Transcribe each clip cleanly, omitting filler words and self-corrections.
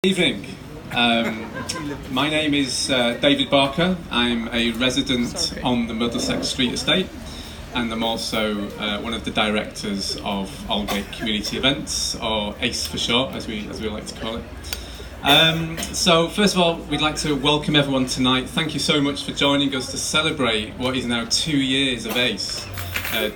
Evening. My name is David Barker. I'm a resident on the Middlesex Street estate, and I'm also one of the directors of Aldgate Community Events, or ACE for short, as we like to call it. So first of all, we'd like to welcome everyone tonight. Thank you so much for joining us to celebrate what is now 2 years of ACE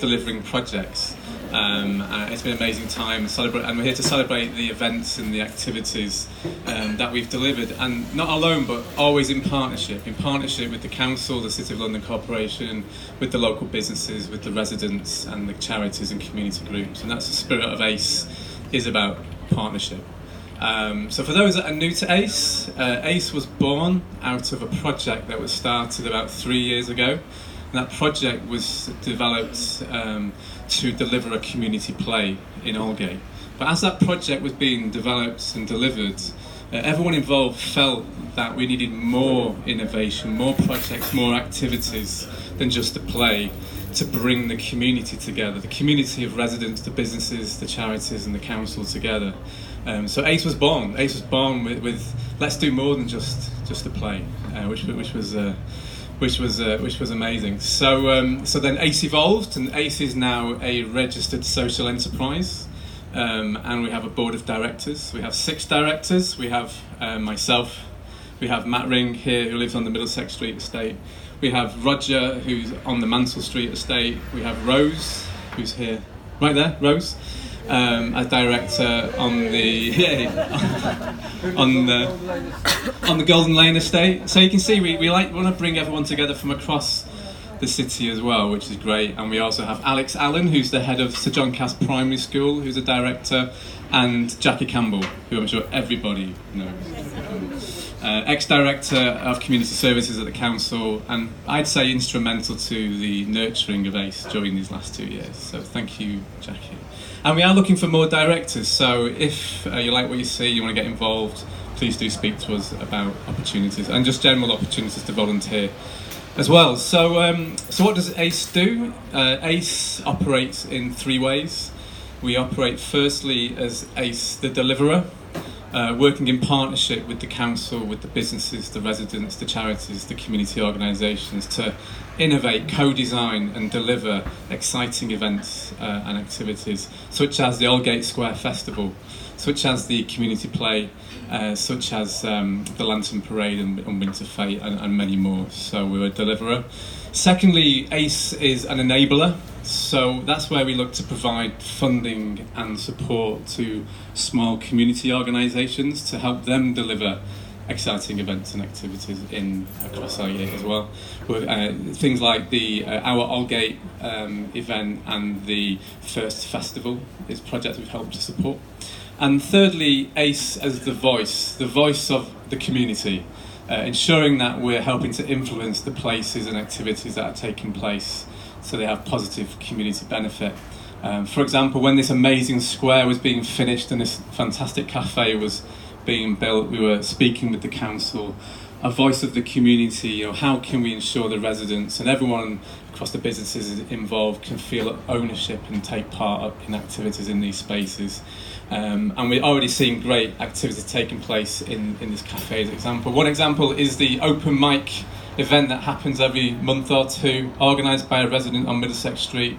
delivering projects. It's been an amazing time, and we're here to celebrate the events and the activities that we've delivered, and not alone, but always in partnership with the council, the City of London Corporation, with the local businesses, with the residents and the charities and community groups. And that's the spirit of ACE, is about partnership. So for those that are new to ACE, ACE was born out of a project that was started about 3 years ago. And that project was developed to deliver a community play in Aldgate. But as that project was being developed and delivered, everyone involved felt that we needed more innovation, more projects, more activities than just a play, to bring the community together, the community of residents, the businesses, the charities and the council together. So ACE was born. ACE was born with let's do more than just a play, which was amazing. So then ACE evolved, and ACE is now a registered social enterprise, and we have a board of directors. We have 6 directors. We have myself. We have Matt Ring here, who lives on the Middlesex Street estate. We have Roger, who's on the Mansell Street estate. We have Rose, who's here, right there, Rose, as director on the on the Golden Lane estate. So you can see we want to bring everyone together from across the city as well, which is great. And we also have Alex Allen, who's the head of Sir John Cass Primary School, who's a director, and Jackie Campbell, who I'm sure everybody knows. Ex-director of community services at the council, and I'd say instrumental to the nurturing of ACE during these last 2 years. So thank you, Jackie. And we are looking for more directors, so if you like what you see, you want to get involved, please do speak to us about opportunities, and just general opportunities to volunteer as well. So what does ACE do? ACE operates in 3 ways. We operate firstly as ACE the deliverer, working in partnership with the council, with the businesses, the residents, the charities, the community organisations, to innovate, co-design and deliver exciting events and activities, such as the Aldgate Square Festival, such as the community play, such as the Lantern Parade and Winter Fete, and many more. So we're a deliverer. Secondly, ACE is an enabler. So that's where we look to provide funding and support to small community organisations to help them deliver exciting events and activities across Aldgate as well. Things like the our Aldgate event and the First Festival is projects we've helped to support. And thirdly, ACE as the voice of the community, ensuring that we're helping to influence the places and activities that are taking place, so they have positive community benefit. For example, when this amazing square was being finished and this fantastic cafe was being built, we were speaking with the council, a voice of the community. How can we ensure the residents and everyone across the businesses involved can feel ownership and take part in activities in these spaces? And we're already seeing great activities taking place in this cafe as an example. One example is the open mic event that happens every month or 2, organised by a resident on Middlesex Street,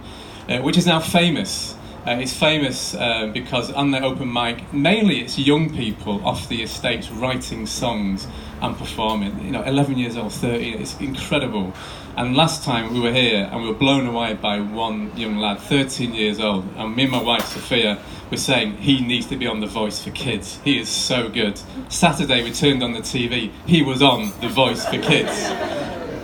which is now famous. It's famous because on the open mic, mainly it's young people off the estates writing songs and performing. 11 years old, 13, it's incredible. And last time we were here and we were blown away by one young lad, 13 years old, and me and my wife Sophia were saying he needs to be on The Voice for Kids. He is so good. Saturday we turned on the TV, he was on The Voice for Kids.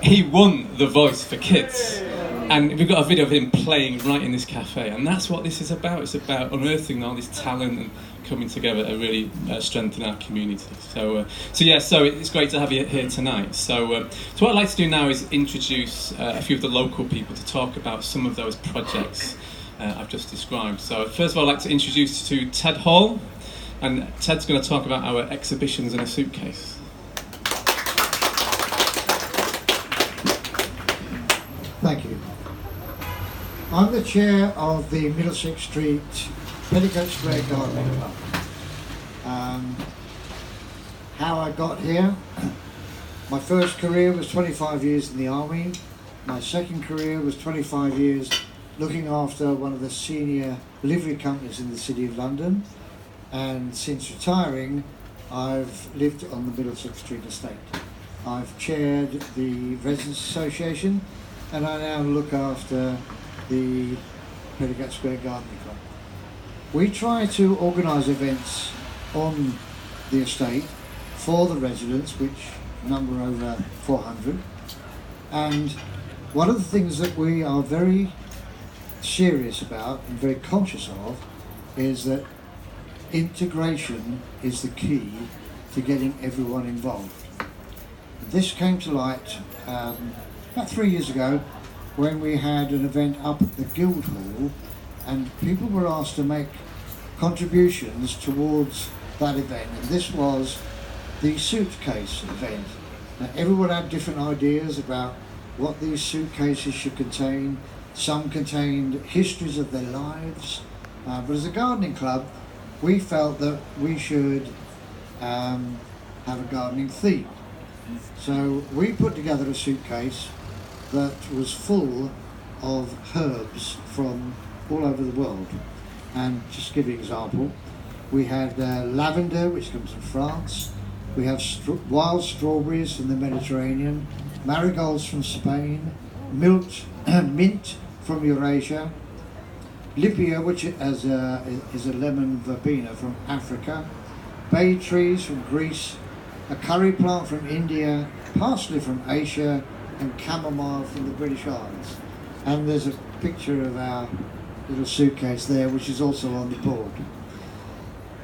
He won The Voice for Kids. And we've got a video of him playing right in this cafe, and that's what this is about. It's about unearthing all this talent and coming together to really strengthen our community. So it's great to have you here tonight. So what I'd like to do now is introduce a few of the local people to talk about some of those projects I've just described. So first of all, I'd like to introduce you to Ted Hall, and Ted's going to talk about our exhibitions in a suitcase. Thank you. I'm the chair of the Middlesex Street Petticoat Square Garden Club. how I got here. My first career was 25 years in the army. My second career was 25 years looking after one of the senior livery companies in the City of London. And since retiring, I've lived on the Middlesex Street estate. I've chaired the Residents Association, and I now look after the Prendergast Square Gardening Club. We try to organise events on the estate for the residents, which number over 400. And one of the things that we are very serious about and very conscious of is that integration is the key to getting everyone involved. This came to light about 3 years ago when we had an event up at the Guildhall, and people were asked to make contributions towards that event, and this was the Suitcase event. Now, everyone had different ideas about what these suitcases should contain. Some contained histories of their lives, but as a gardening club we felt that we should have a gardening theme. So we put together a suitcase that was full of herbs from all over the world. And just to give you an example, we had lavender, which comes from France. We have wild strawberries from the Mediterranean, marigolds from Spain, mint from Eurasia, Libya, which is a lemon verbena from Africa, bay trees from Greece, a curry plant from India, parsley from Asia, and chamomile from the British Isles. And there's a picture of our little suitcase there, which is also on the board.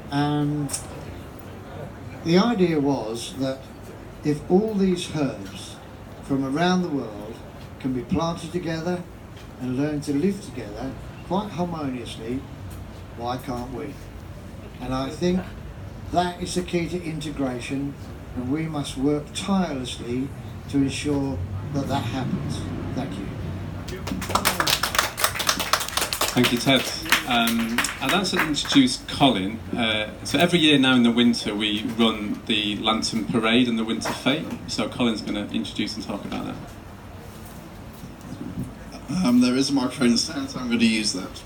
And the idea was that if all these herbs from around the world can be planted together and learn to live together quite harmoniously, why can't we? And I think that is the key to integration, and we must work tirelessly to ensure that that happens. Thank you. Thank you, Ted. I'd like to introduce Colin. So every year now in the winter we run the Lantern Parade and the Winter Fete. So Colin's going to introduce and talk about that. There is a microphone stand, so I'm going to use that.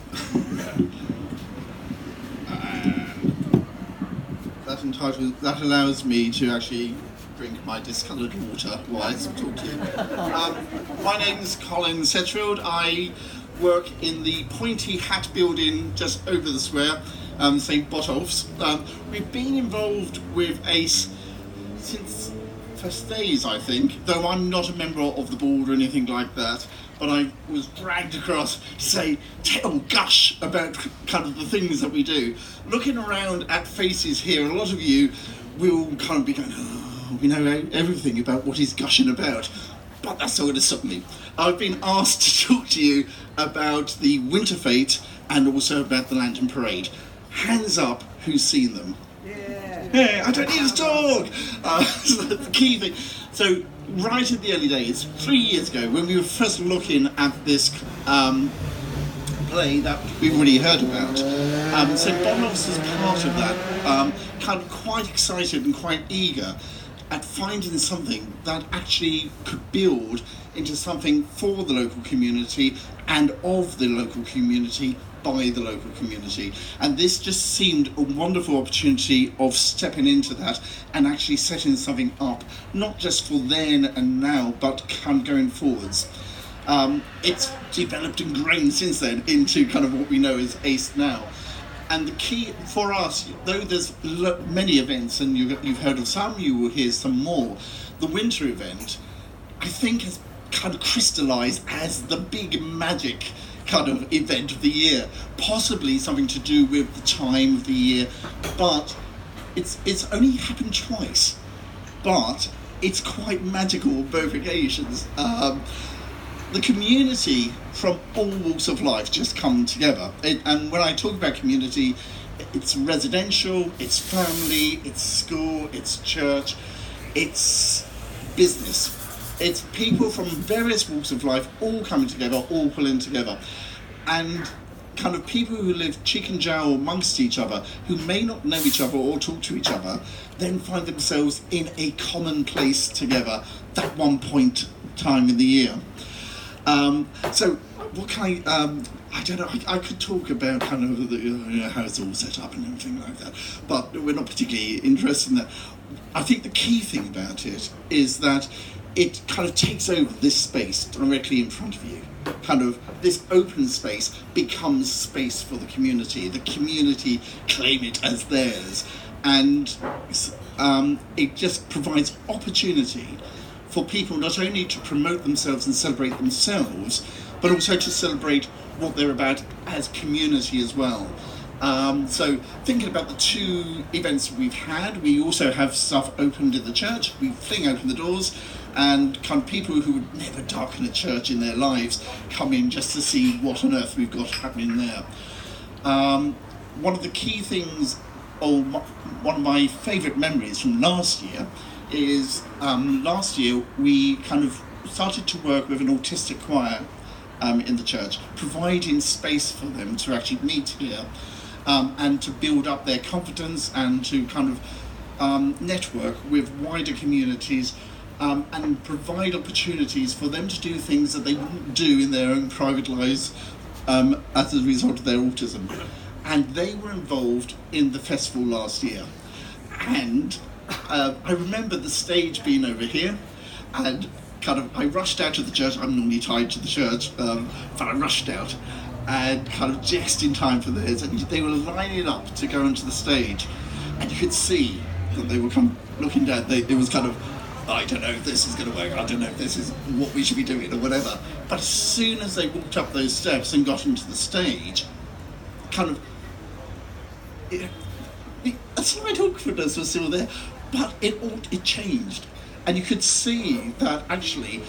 That allows me to actually drink my discoloured water while I talk to you. My name's Colin Setchfield. I work in the Pointy Hat building just over the square, St Botolph's. We've been involved with ACE since first days, I think, though I'm not a member of the board or anything like that. But I was dragged across to say, tell gush about kind of the things that we do. Looking around at faces here, a lot of you will kind of be going, oh, we know everything about what he's gushing about. But that's not going to stop me. I've been asked to talk to you about the Winter Fete and also about the Lantern Parade. Hands up, who's seen them? Yeah, I don't need to talk! So that's the key thing. So, right at the early days, 3 years ago, when we were first looking at this play that we've already heard about, St Botolph's was part of that, kind of quite excited and quite eager at finding something that actually could build into something for the local community and of the local community by the local community. And this just seemed a wonderful opportunity of stepping into that and actually setting something up, not just for then and now, but kind of going forwards. It's developed and grown since then into kind of what we know as ACE now. And the key for us, though there's many events, and you've heard of some, you will hear some more, the winter event, I think has kind of crystallised as the big magic kind of event of the year, possibly something to do with the time of the year, but it's only happened twice, but it's quite magical on both occasions. The community from all walks of life just come together, and when I talk about community, it's residential, it's family, it's school, it's church, it's business. It's people from various walks of life all coming together, all pulling together. And kind of people who live cheek and jowl amongst each other, who may not know each other or talk to each other, then find themselves in a common place together at one point time in the year. So what can I don't know, I could talk about kind of how it's all set up and everything like that, but we're not particularly interested in that. I think the key thing about it is that it kind of takes over this space directly in front of you. Kind of this open space becomes space for the community. The community claim it as theirs, and it just provides opportunity for people not only to promote themselves and celebrate themselves, but also to celebrate what they're about as community as well. So thinking about the 2 events we've had, we also have stuff opened in the church. We fling open the doors, and kind of people who would never darken a church in their lives come in just to see what on earth we've got happening there. One of the key things, or one of my favourite memories from last year is last year we kind of started to work with an autistic choir in the church, providing space for them to actually meet here and to build up their confidence and to kind of network with wider communities and provide opportunities for them to do things that they wouldn't do in their own private lives as a result of their autism. And they were involved in the festival last year. And I remember the stage being over here, and kind of I rushed out of the church. I'm normally tied to the church, but I rushed out and kind of just in time for this. And they were lining up to go onto the stage, and you could see that they were looking down. It was kind of, I don't know if this is going to work, I don't know if this is what we should be doing or whatever. But as soon as they walked up those steps and got into the stage, kind of, a slight awkwardness was still there, but it changed. And you could see that actually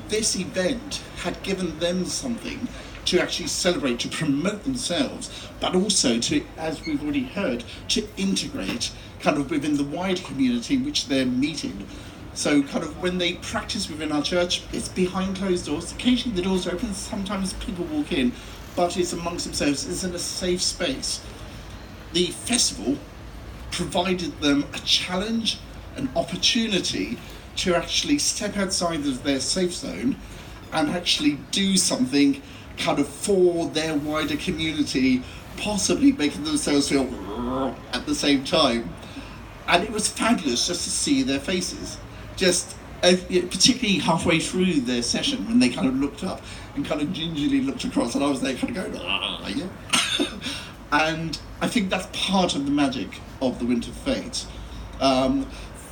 this event had given them something to actually celebrate, to promote themselves, but also to, as we've already heard, to integrate kind of within the wider community which they're meeting. So kind of when they practice within our church, it's behind closed doors. Occasionally the doors are open, sometimes people walk in, but it's amongst themselves, it's in a safe space. The festival provided them a challenge, an opportunity to actually step outside of their safe zone and actually do something kind of for their wider community, possibly making themselves feel at the same time. And it was fabulous just to see their faces. Just particularly halfway through their session when they kind of looked up and kind of gingerly looked across, and I was there kind of going, yeah. And I think that's part of the magic of the Winter Fete.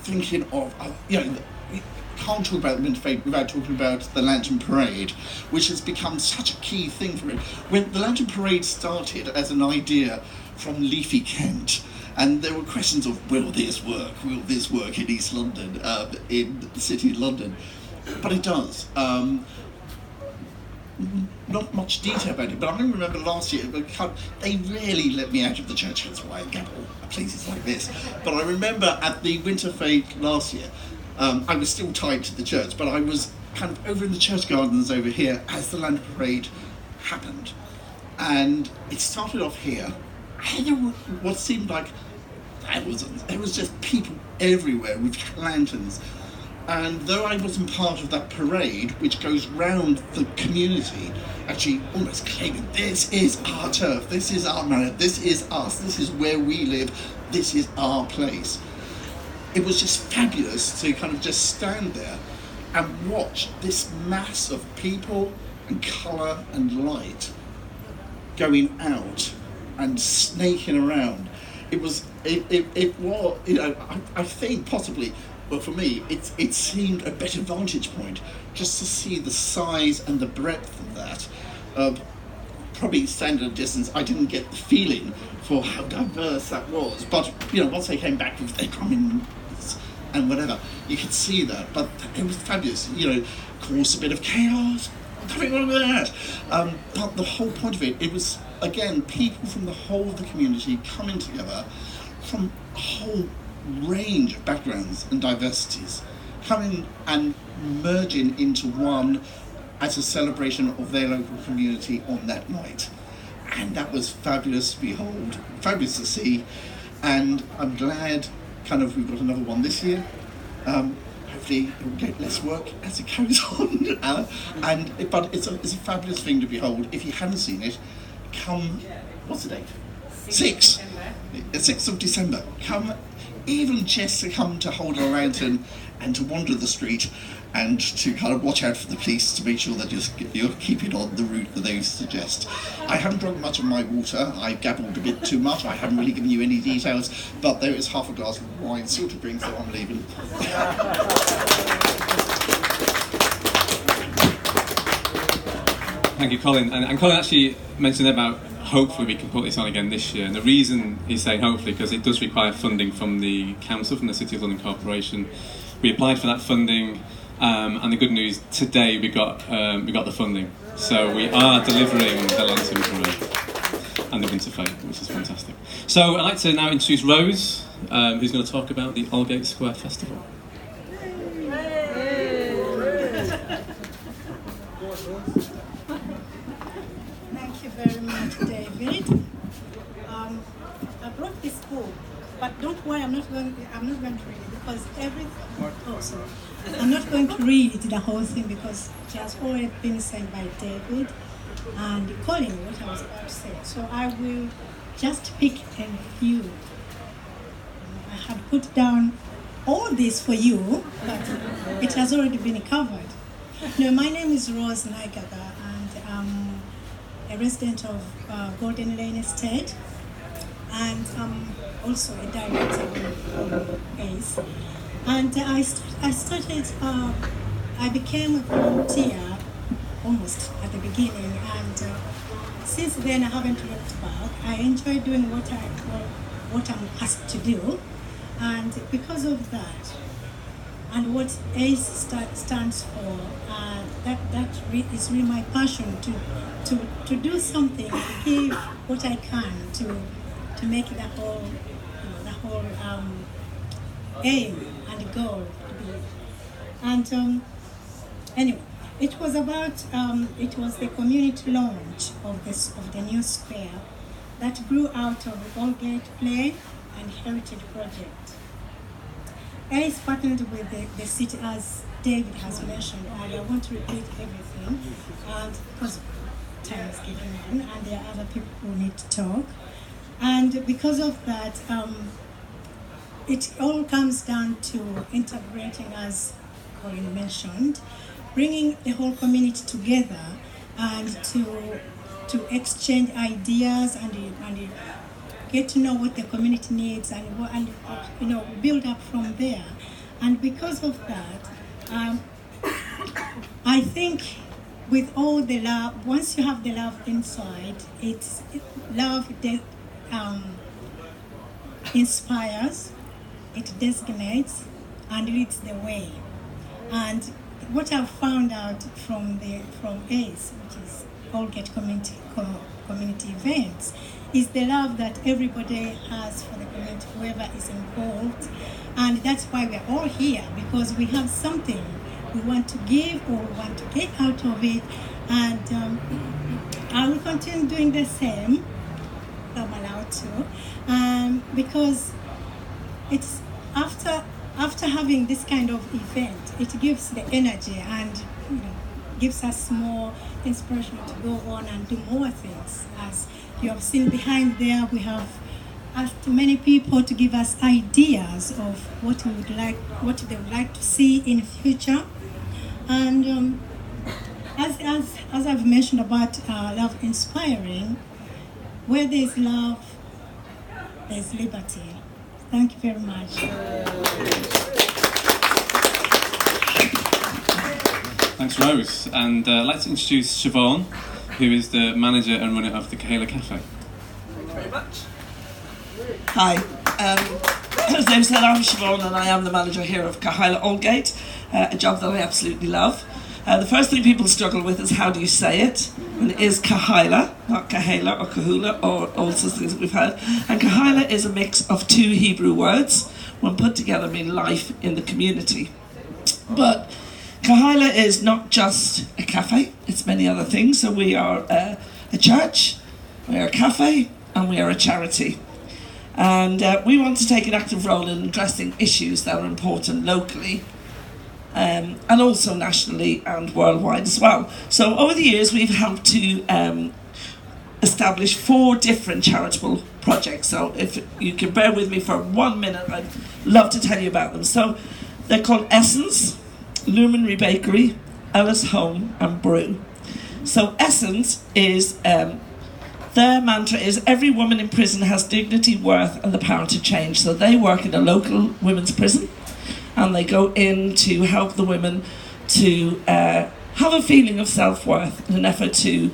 Thinking of, we can't talk about the Winter Fete without talking about the Lantern Parade, which has become such a key thing for it. When the Lantern Parade started as an idea from Leafy Kent, and there were questions of, will this work in East London, in the City of London? But it does. Not much detail about it, but I remember last year, they really let me out of the church, that's why I get places like this. But I remember at the Winter Fete last year, I was still tied to the church, but I was kind of over in the church gardens over here as the Lantern Parade happened. And it started off here, and there were what seemed like thousands. It was just people everywhere with lanterns. And though I wasn't part of that parade, which goes round the community, actually almost claiming, this is our turf, this is our manor, this is us, this is where we live, this is our place. It was just fabulous to kind of just stand there and watch this mass of people and colour and light going out and snaking around. It was, I think possibly, but for me, it seemed a better vantage point just to see the size and the breadth of that. Probably standing at a distance, I didn't get the feeling for how diverse that was. But once they came back with their drumming and whatever, you could see that. But it was fabulous. Caused a bit of chaos. Nothing wrong with that. But the whole point of it was again people from the whole of the community coming together from a whole range of backgrounds and diversities, coming and merging into one as a celebration of their local community on that night. and that was fabulous to behold, fabulous to see, and I'm glad kind of we've got another one this year. Hopefully it will get less work as it goes on, but it's a fabulous thing to behold. If you haven't seen it, come, what's the date? 6th of December. Come, even just to come to hold a lantern and to wander the street and to kind of watch out for the police to make sure that you're keeping on the route that they suggest. I haven't drunk much of my water. I gabbled a bit too much. I haven't really given you any details, but there is half a glass of wine still to drink, so I'm leaving. Thank you, Colin. And Colin actually mentioned about hopefully we can put this on again this year. And the reason he's saying hopefully because it does require funding from the council, from the City of London Corporation. We applied for that funding, and the good news today we got the funding. So we are delivering the Lantern Parade and the Winter Fair, which is fantastic. So I'd like to now introduce Rose, who's going to talk about the Aldgate Square Festival. Thank you very much, David. I brought this book, but don't worry, I'm not going to read it because I'm not going to read it, the whole thing, because it has already been said by David and Colin what I was about to say. So I will just pick a few. I had put down all this for you, but it has already been covered. No, my name is Rose Naigaga, and I'm a resident of Golden Lane Estate, and I'm also a director of ACE. And I became a volunteer almost at the beginning, and since then I haven't looked back. I enjoy doing what I'm asked to do, and because of that, and what ACE stands for, that is really my passion to do something, to give what I can to make the whole aim and goal to be. And anyway, it was the community launch of the new square that grew out of the Aldgate Play and Heritage Project. ACE partnered with the city, as David has mentioned, and I won't repeat everything because time is giving in, and there are other people who need to talk. And because of that, it all comes down to integrating, as Colin mentioned, bringing the whole community together and to exchange ideas and get to know what the community needs and build up from there. And because of that, I think with all the love, once you have the love inside, love inspires, it designates, and leads the way. And what I've found out from ACE, which is Aldgate Community Events, is the love that everybody has for the community, whoever is involved. And that's why we're all here, because we have something we want to give or we want to get out of it. And I will continue doing the same, if I'm allowed to, because it's after having this kind of event, it gives the energy and gives us more inspiration to go on and do more things. As you have seen behind there, we have asked many people to give us ideas of what they would like to see in the future. And as I've mentioned about love inspiring, where there's love, there's liberty. Thank you very much. Thanks, Rose. And let's introduce Siobhan, who is the manager and runner of the Kahaila Cafe. Thank you very much. Hi. As Dave said, I'm Siobhan and I am the manager here of Kahaila Aldgate, a job that I absolutely love. The first thing people struggle with is how do you say it? And it is Kahaila, not Kahaila or Kahula or all sorts of things that we've had. And Kahaila is a mix of two Hebrew words, when put together mean life in the community. But Kahaila is not just a cafe, it's many other things. So we are a church, we are a cafe, and we are a charity. And we want to take an active role in addressing issues that are important locally, and also nationally and worldwide as well. So over the years, we've helped to establish 4 different charitable projects. So if you can bear with me for 1 minute, I'd love to tell you about them. So they're called Essence, Luminary Bakery, Ellis Home and Brew. So Essence is, their mantra is every woman in prison has dignity, worth and the power to change. So they work in a local women's prison, and they go in to help the women to have a feeling of self-worth in an effort to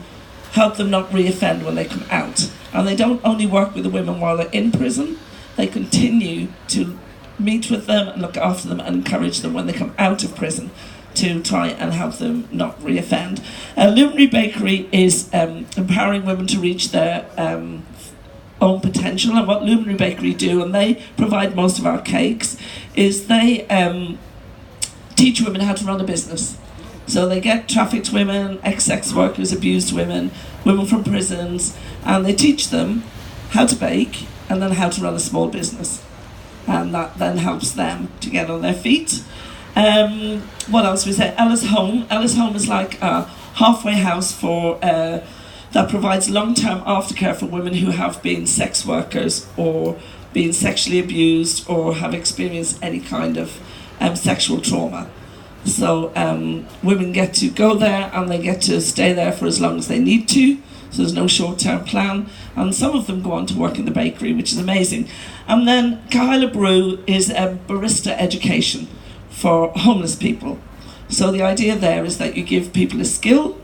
help them not re-offend when they come out. And they don't only work with the women while they're in prison, they continue to meet with them and look after them and encourage them when they come out of prison to try and help them not re-offend. Luminary Bakery is empowering women to reach their own potential, and what Luminary Bakery do, and they provide most of our cakes, is they teach women how to run a business. So they get trafficked women, ex-sex workers, abused women, women from prisons, and they teach them how to bake and then how to run a small business. And that then helps them to get on their feet. What else we say? Ellis Home. Ellis Home is like a halfway house for that provides long-term aftercare for women who have been sex workers or been sexually abused or have experienced any kind of sexual trauma. So women get to go there and they get to stay there for as long as they need to. So there's no short-term plan. And some of them go on to work in the bakery, which is amazing. And then Kahaila Brew is a barista education for homeless people. So the idea there is that you give people a skill,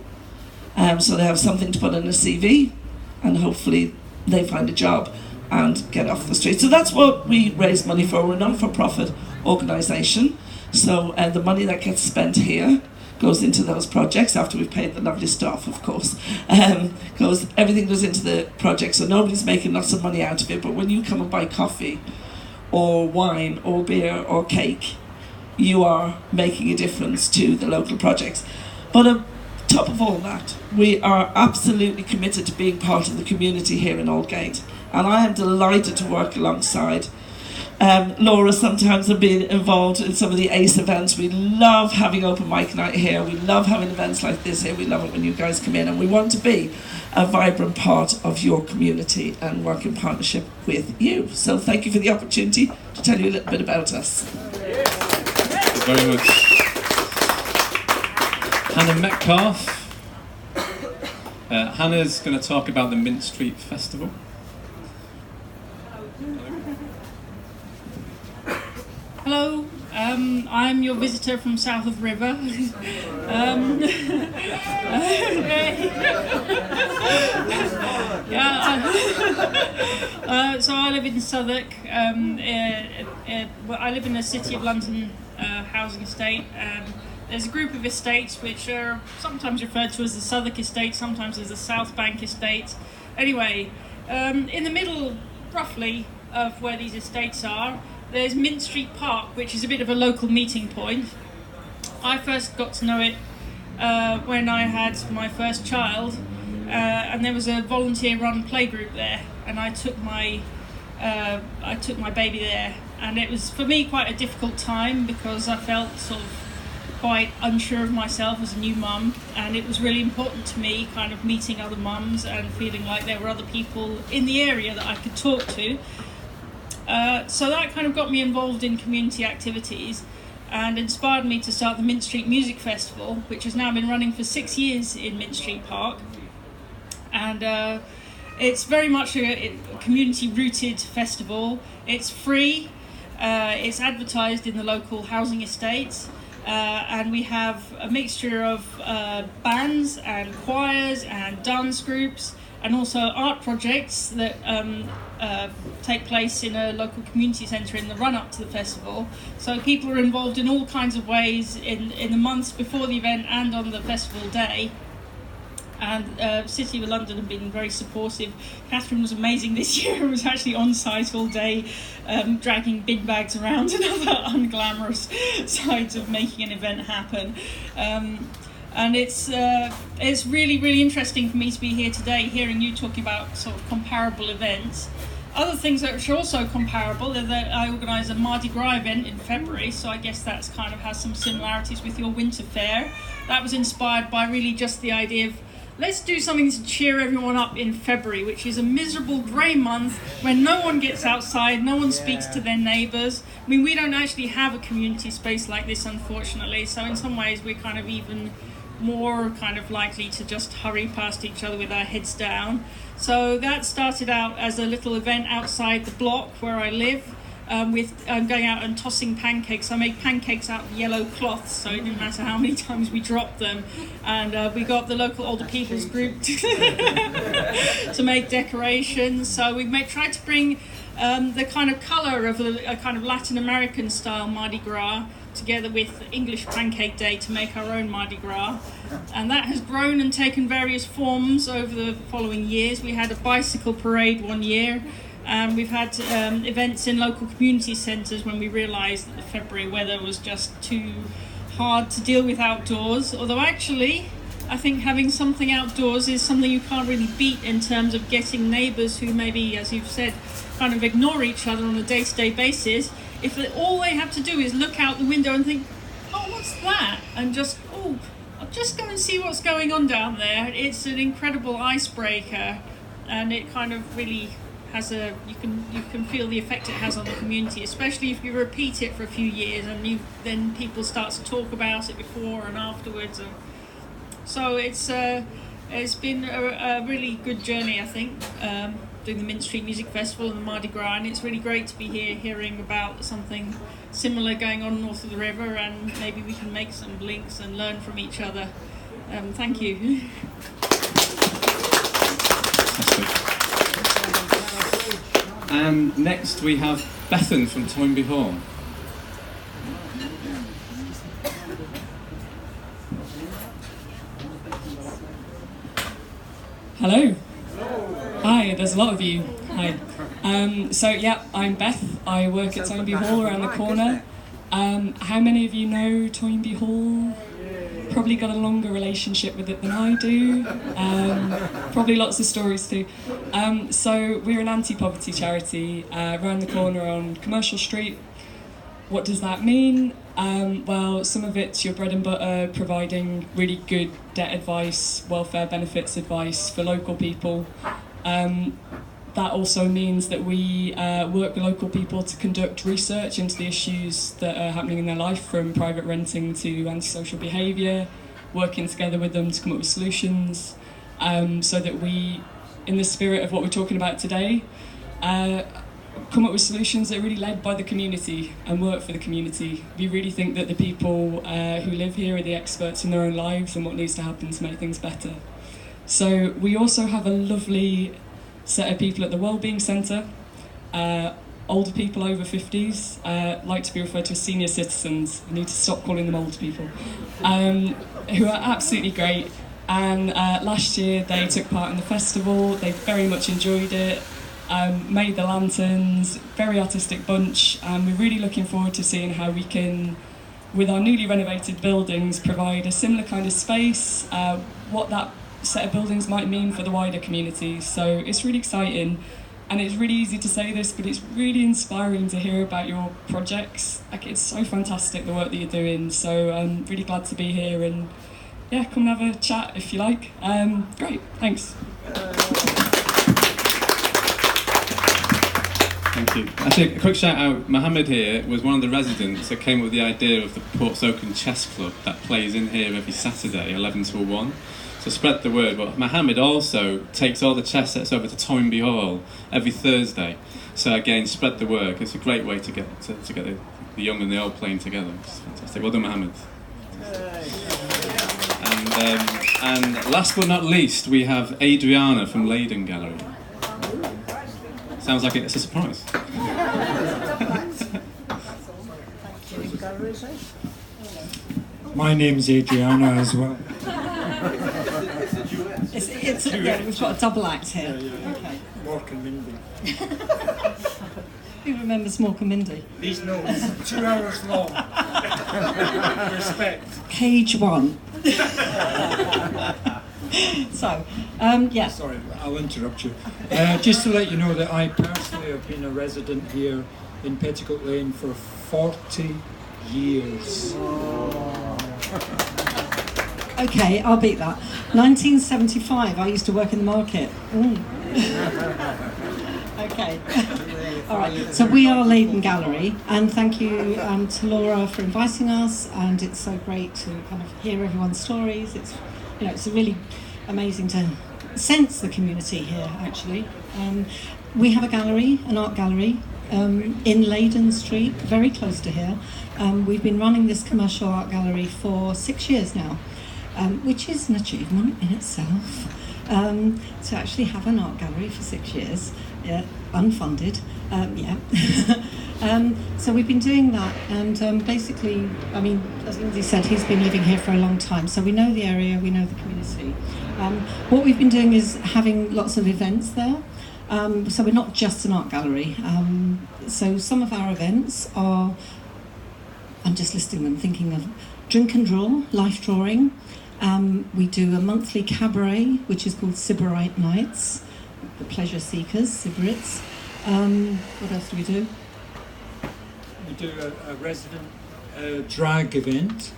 so they have something to put in a CV, and hopefully they find a job and get off the street. So that's what we raise money for. We're a non-for-profit organisation. So the money that gets spent here goes into those projects after we've paid the lovely staff, of course. Everything goes into the project, so nobody's making lots of money out of it. But when you come and buy coffee or wine or beer or cake, you are making a difference to the local projects. But on top of all that, we are absolutely committed to being part of the community here in Aldgate. And I am delighted to work alongside Laura sometimes have been involved in some of the ACE events. We love having open mic night here. We love having events like this here. We love it when you guys come in, and we want to be a vibrant part of your community and work in partnership with you. So thank you for the opportunity to tell you a little bit about us. Thank you very much. Hannah Metcalf. Hannah's going to talk about the Mint Street Festival. Hello, I'm your visitor from south of River. So I live in Southwark. I live in a City of London housing estate. There's a group of estates which are sometimes referred to as the Southwark estate, sometimes as the South Bank estate. Anyway, in the middle, roughly, of where these estates are, there's Mint Street Park, which is a bit of a local meeting point. I first got to know it when I had my first child, and there was a volunteer-run playgroup there, and I took my baby there, and it was for me quite a difficult time because I felt sort of quite unsure of myself as a new mum, and it was really important to me kind of meeting other mums and feeling like there were other people in the area that I could talk to. So that kind of got me involved in community activities and inspired me to start the Mint Street Music Festival, which has now been running for 6 years in Mint Street Park. And it's very much a community-rooted festival. It's free, it's advertised in the local housing estates, and we have a mixture of bands and choirs and dance groups, and also art projects that take place in a local community centre in the run-up to the festival. So people are involved in all kinds of ways in the months before the event and on the festival day. And City of London have been very supportive. Catherine was amazing this year. It was actually on site all day, dragging bin bags around and other unglamorous sides of making an event happen. And it's really interesting for me to be here today, hearing you talking about sort of comparable events. Other things that are also comparable are that I organise a Mardi Gras event in February, so I guess that's kind of has some similarities with your winter fair. That was inspired by really just the idea of let's do something to cheer everyone up in February, which is a miserable grey month when no one gets outside, no one speaks to their neighbours. I mean, we don't actually have a community space like this, unfortunately, so in some ways we're kind of even more kind of likely to just hurry past each other with our heads down. So that started out as a little event outside the block where I live, with going out and tossing pancakes. I make pancakes out of yellow cloths, so it didn't matter how many times we dropped them. And we got the local older people's group to make decorations. So we tried to bring the kind of colour of a kind of Latin American style Mardi Gras together with English Pancake Day to make our own Mardi Gras. And that has grown and taken various forms over the following years. We had a bicycle parade one year. We've had events in local community centres when we realised that the February weather was just too hard to deal with outdoors. Although actually, I think having something outdoors is something you can't really beat in terms of getting neighbours who maybe, as you've said, kind of ignore each other on a day-to-day basis. If all they have to do is look out the window and think, oh, what's that? And just, oh, I'll just go and see what's going on down there. It's an incredible icebreaker, and it kind of really has you can feel the effect it has on the community, especially if you repeat it for a few years and then people start to talk about it before and afterwards. So it's been a really good journey, I think, doing the Mint Street Music Festival and the Mardi Gras, and it's really great to be here hearing about something similar going on north of the river, and maybe we can make some links and learn from each other. Thank you. And next we have Bethan from Toynbee Hall. Hello. Hi, there's a lot of you. Hi. So yeah, I'm Beth. I work at Toynbee Hall around the corner. How many of you know Toynbee Hall? Probably got a longer relationship with it than I do. Probably lots of stories too. So we're an anti-poverty charity around the corner on Commercial Street. What does that mean? Well, some of it's your bread and butter, providing really good debt advice, welfare benefits advice for local people. That also means that we work with local people to conduct research into the issues that are happening in their life, from private renting to antisocial behaviour, working together with them to come up with solutions, so that we, in the spirit of what we're talking about today, come up with solutions that are really led by the community and work for the community. We really think that the people who live here are the experts in their own lives and what needs to happen to make things better. So we also have a lovely set of people at the Wellbeing Centre, older people over 50s, like to be referred to as senior citizens. I need to stop calling them old people, who are absolutely great. And last year they took part in the festival. They very much enjoyed it, made the lanterns, very artistic bunch, and we're really looking forward to seeing how we can, with our newly renovated buildings, provide a similar kind of space, what that set of buildings might mean for the wider community. So it's really exciting, and it's really easy to say this, but it's really inspiring to hear about your projects. Like, it's so fantastic, the work that you're doing. So I'm really glad to be here, and yeah, come and have a chat if you like. Great, thanks. Thank you. Actually, a quick shout out, Mohammed here was one of the residents that came up with the idea of the Port's Oaken Chess Club that plays in here every Saturday, 11 till 1. So spread the word. But Mohammed also takes all the chess sets over to Toynbee Hall every Thursday. So again, spread the word. It's a great way to get the young and the old playing together. It's fantastic. Well done, Mohammed. And last but not least, we have Adriana from Leyden Gallery. Sounds like it's a surprise. My name's Adriana as well. Yeah, we've got a double act here. Okay. Mork and Mindy. Who remembers Mork and Mindy? These notes, 2 hours long. Respect. Page 1. So, yes. Sorry, I'll interrupt you. Just to let you know that I personally have been a resident here in Petticoat Lane for 40 years. Okay, I'll beat that. 1975, I used to work in the market. Okay. All right, so we are Leyden Gallery, and thank you to Laura for inviting us, and it's so great to kind of hear everyone's stories. It's, you know, it's really amazing to sense the community here, actually. We have a gallery, an art gallery, in Leyden Street, very close to here. We've been running this commercial art gallery for 6 years now, which is an achievement in itself. To actually have an art gallery for 6 years, unfunded, so we've been doing that, and basically, I mean, as Lindsay said, he's been living here for a long time, so we know the area, we know the community. What we've been doing is having lots of events there. So we're not just an art gallery. So some of our events are, I'm just listing them, thinking of drink and draw, life drawing. We do a monthly cabaret, which is called Sybarite Nights, the pleasure seekers, Sybarites. What else do we do? We do a resident drag event,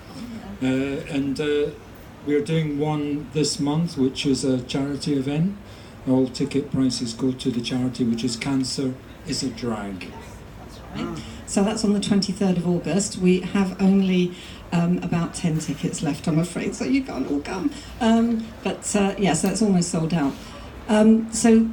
and we're doing one this month, which is a charity event. All ticket prices go to the charity, which is Cancer is a Drag. So that's on the 23rd of August. We have only about 10 tickets left, I'm afraid, so you can't all come. So it's almost sold out. So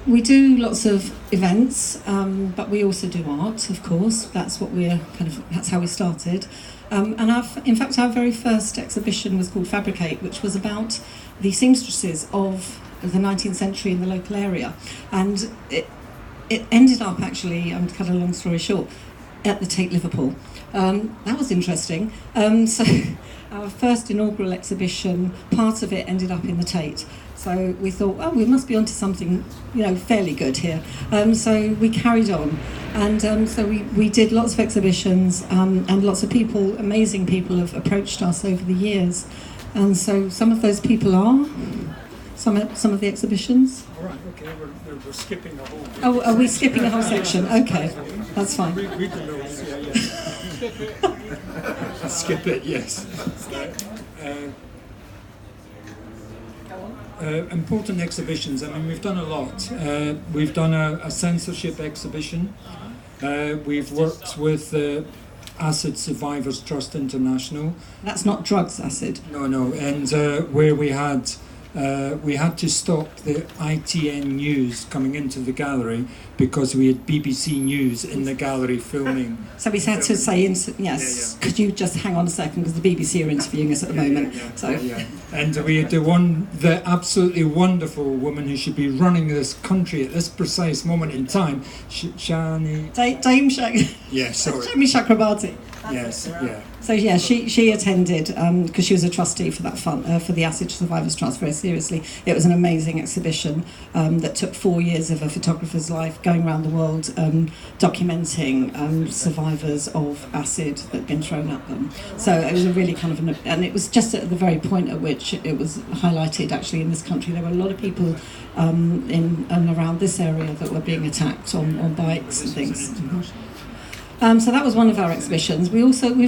we do lots of events, but we also do art, of course. That's how we started. And in fact, our very first exhibition was called Fabricate, which was about the seamstresses of the 19th century in the local area. And it ended up, actually, to cut a long story short, at the Tate Liverpool. That was interesting. So our first inaugural exhibition, part of it ended up in the Tate. So we thought, oh, we must be onto something, fairly good here. So we carried on, and so we did lots of exhibitions, and lots of people, amazing people, have approached us over the years. And so some of those people are some of the exhibitions. All right, okay, we're skipping the whole bit. Oh, are we skipping the whole section? Okay, that's fine. Read the notes, yeah. Skip it, yes. Important exhibitions. I mean, we've done a lot. We've done a censorship exhibition. We've worked with Acid Survivors Trust International. That's not drugs, acid. No, and where we had to stop the ITN news coming into the gallery because we had BBC News in the gallery filming. So we had to say, yes, yeah. Could you just hang on a second, because the BBC are interviewing us at the moment. Yeah. And we had the absolutely wonderful woman who should be running this country at this precise moment in time, Shani. Dame Shak. Yeah, sorry. Shami Chakrabarti. Yes, yeah. So yeah, she attended because she was a trustee for that fund, for the Acid Survivors Trust. Very seriously, it was an amazing exhibition that took 4 years of a photographer's life, going around the world documenting survivors of acid that had been thrown at them. So it was a really kind of and it was just at the very point at which it was highlighted. Actually, in this country, there were a lot of people in and around this area that were being attacked on bikes and things. So that was one of our exhibitions. We've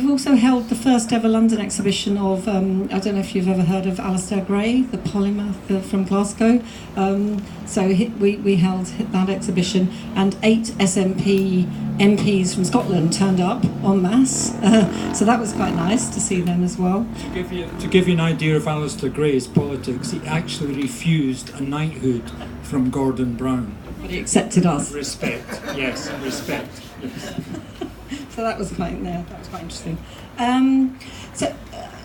also held the first ever London exhibition of, I don't know if you've ever heard of Alistair Gray, the polymath from Glasgow. So we held that exhibition, and 8 SNP MPs from Scotland turned up en masse. So that was quite nice to see them as well. To give you an idea of Alistair Gray's politics, he actually refused a knighthood from Gordon Brown. But he accepted us. Respect, yes, respect. Yes. So that was quite interesting.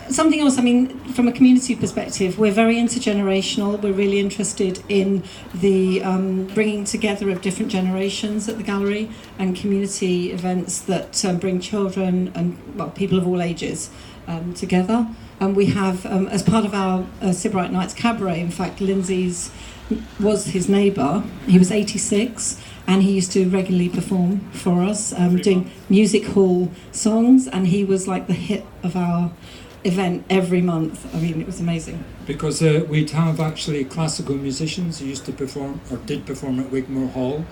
Something else, I mean, from a community perspective, we're very intergenerational. We're really interested in the bringing together of different generations at the gallery, and community events that bring children and people of all ages together. And we have, as part of our Sybarite Nights Cabaret, in fact, Lindsay's was his neighbour. He was 86. and he used to regularly perform for us, doing music hall songs, and he was like the hit of our event every month. I mean, it was amazing. Because we'd have actually classical musicians who used to perform, or did perform at Wigmore Hall,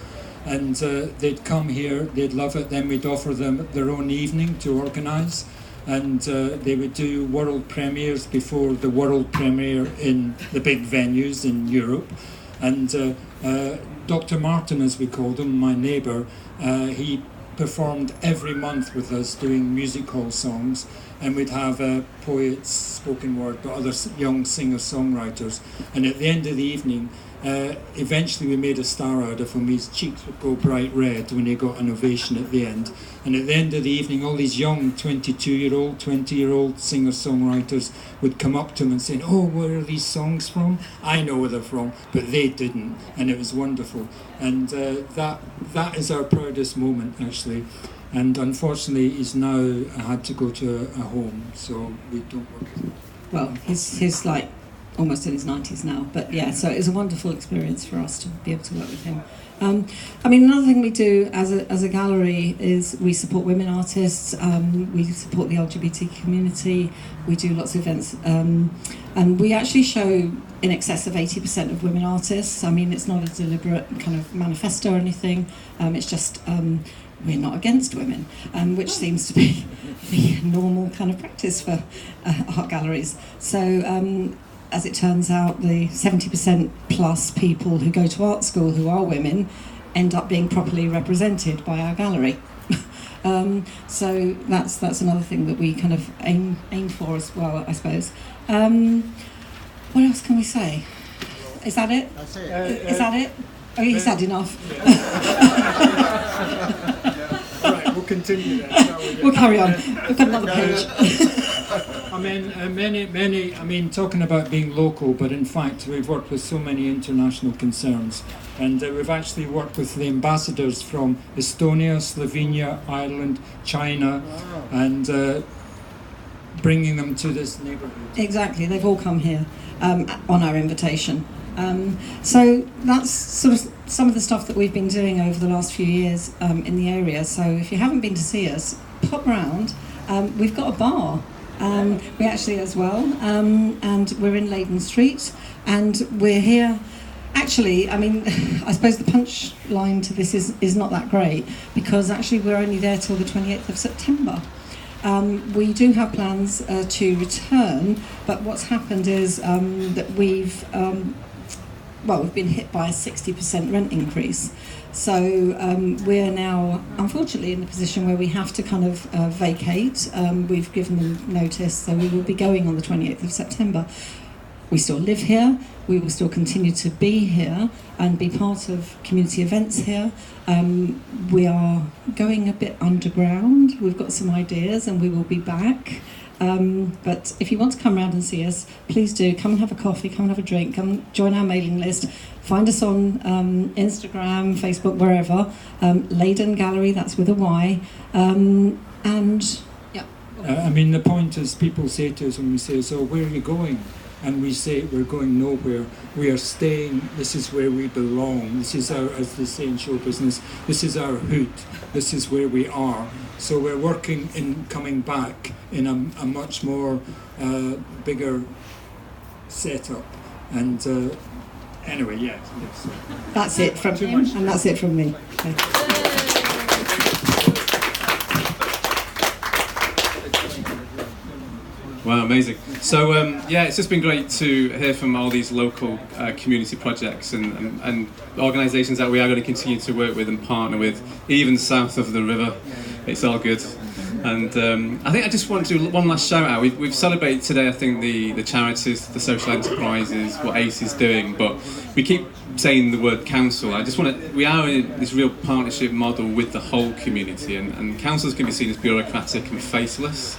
and they'd come here, they'd love it, then we'd offer them their own evening to organise, and they would do world premieres before the world premiere in the big venues in Europe. And Dr. Martin, as we called him, my neighbour, he performed every month with us doing music hall songs, and we'd have poets, spoken word, but other young singer-songwriters. And at the end of the evening, eventually we made a star out of him. His cheeks would go bright red when he got an ovation at the end. And at the end of the evening, all these young 22-year-old, 20-year-old singer-songwriters would come up to him and say, "Oh, where are these songs from? I know where they're from," but they didn't. And it was wonderful. And that is our proudest moment, actually. And unfortunately, he's now had to go to a home, so we don't work with him. Well, he's like almost in his 90s now, but yeah, so it was a wonderful experience for us to be able to work with him. I mean, another thing we do as a gallery is we support women artists, we support the LGBT community, we do lots of events, and we actually show in excess of 80% of women artists. I mean, it's not a deliberate kind of manifesto or anything, it's just we're not against women, which seems to be the normal kind of practice for art galleries. So as it turns out, the 70% plus people who go to art school who are women end up being properly represented by our gallery. So that's another thing that we kind of aim for as well, I suppose. What else can we say? Is that it? That's it. Is that it? Oh, he's had enough. Right, we'll continue then. We'll carry on. We've got another page. I mean, talking about being local, but in fact we've worked with so many international concerns, and we've actually worked with the ambassadors from Estonia, Slovenia, Ireland, China, and bringing them to this neighbourhood. Exactly, they've all come here on our invitation. So that's sort of some of the stuff that we've been doing over the last few years in the area. So if you haven't been to see us, pop round. We've got a bar. We actually as well, and we're in Leyden Street, and we're here. Actually, I mean, I suppose the punchline to this is not that great, because actually we're only there till the 28th of September. We do have plans to return, but what's happened is that we've been hit by a 60% rent increase. So we're now, unfortunately, in a position where we have to kind of vacate. We've given them notice, so we will be going on the 28th of September. We still live here, we will still continue to be here and be part of community events here. We are going a bit underground, we've got some ideas, and we will be back. But if you want to come around and see us, please do come and have a coffee, come and have a drink, come join our mailing list, find us on Instagram, Facebook, wherever. Leyden Gallery, that's with a Y. And yeah. I mean, the point is, people say to us when we say, "So where are you going?" And we say, "We're going nowhere. We are staying. This is where we belong. This is our," as they say in show business, "this is our hood. This is where we are." So we're working in coming back in a much more bigger setup. And anyway, yes. That's it from him, and that's it from me. Okay. Wow, amazing. So, it's just been great to hear from all these local community projects and organisations that we are going to continue to work with and partner with, even south of the river. It's all good. And I think I just want to do one last shout out. We've celebrated today, I think, the charities, the social enterprises, what ACE is doing, but we keep saying the word council. We are in this real partnership model with the whole community, and councils can be seen as bureaucratic and faceless.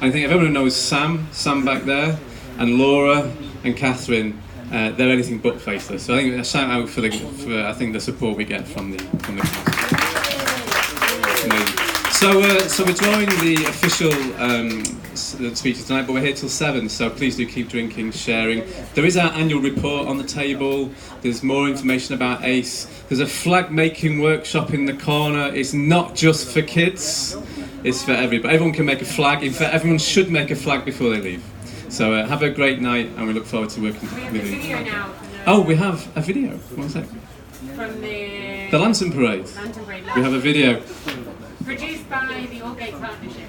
I think if everyone knows Sam back there, and Laura and Catherine, they're anything but faceless. So I think a shout out for I think the support we get from the council. So we're drawing the official speeches tonight, but we're here till 7, so please do keep drinking, sharing. There is our annual report on the table. There's more information about ACE. There's a flag making workshop in the corner. It's not just for kids, it's for everybody. Everyone can make a flag. In fact, everyone should make a flag before they leave. So have a great night, and we look forward to working with you. Video now. Oh, we have a video. One sec. From the Lantern Parade. Lantern Parade. We have a video. Produced by the Aldgate Partnership.